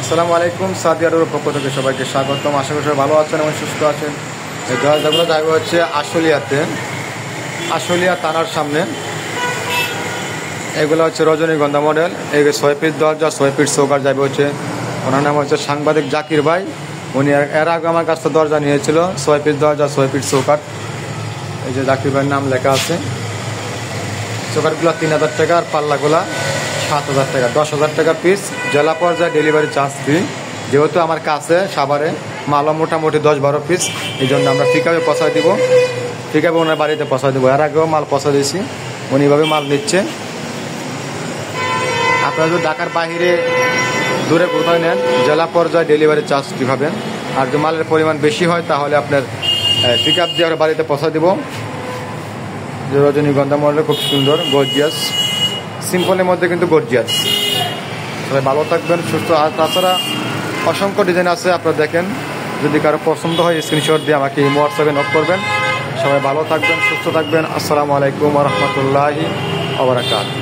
আসসালামু আলাইকুম। সাদি আরোর পক্ষ থেকে সবাইকে স্বাগতম। আশা করি সবাই ভালো আছেন এবং সুস্থ আছেন। এই দরজাগুলো যাবে হচ্ছে আশুলিয়া থানার সামনে। এগুলো হচ্ছে রজনীগন্ধা মডেল। এই 6 ফিট দরজা, 6 ফিট চৌকাঠ যাবে হচ্ছে। ওনার নাম হচ্ছে সাংবাদিক জাকির ভাই। উনি এর আগে আমার কাছ থেকে দরজা নিয়েছিল, 6 ফিট দরজা, 6 ফিট চৌকাঠ। এই যে জাকির ভাইয়ের নাম লেখা আছে। চৌকাঠগুলো 3000 টাকা আর পাল্লাগুলা 7000 টাকা, 10,000 টাকা পিস। জেলা পর্যায়ে ডেলিভারি চার্জ ফ্রি। যেহেতু আমার কাছে সাভারে মালও মোটামুটি 10-12 পিস, এই জন্য আমরা পিকআপে পৌঁছায় দিব। পিকআপে ওনার বাড়িতে পৌঁছায় দেবো। এর আগেও মাল পৌঁছা দিয়েছি, উনিভাবে মাল নিচ্ছে। আপনারা যদি ঢাকার বাহিরে দূরে কোথায় নেন, জেলা পর্যায়ে ডেলিভারি চার্জ ফ্রি পাবেন। আর যদি মালের পরিমাণ বেশি হয় তাহলে আপনার পিকআপ দিয়ে আমরা বাড়িতে পৌঁছায় দেবো। রজনীগন্ধা মডেল খুব সুন্দর, গর্জিয়াস, সিম্পলের মধ্যে কিন্তু গর্জিয়াস। সবাই ভালো থাকবেন, সুস্থ। আর তাছাড়া অসংখ্য ডিজাইন আছে, আপনারা দেখেন। যদি কারো পছন্দ হয় স্ক্রিনশট দিয়ে আমাকে হোয়াটসঅ্যাপে নক করবেন। সবাই ভালো থাকবেন, সুস্থ থাকবেন। আসসালামু আলাইকুম ওয়া রাহমাতুল্লাহি ওয়া বারাকাতুহু।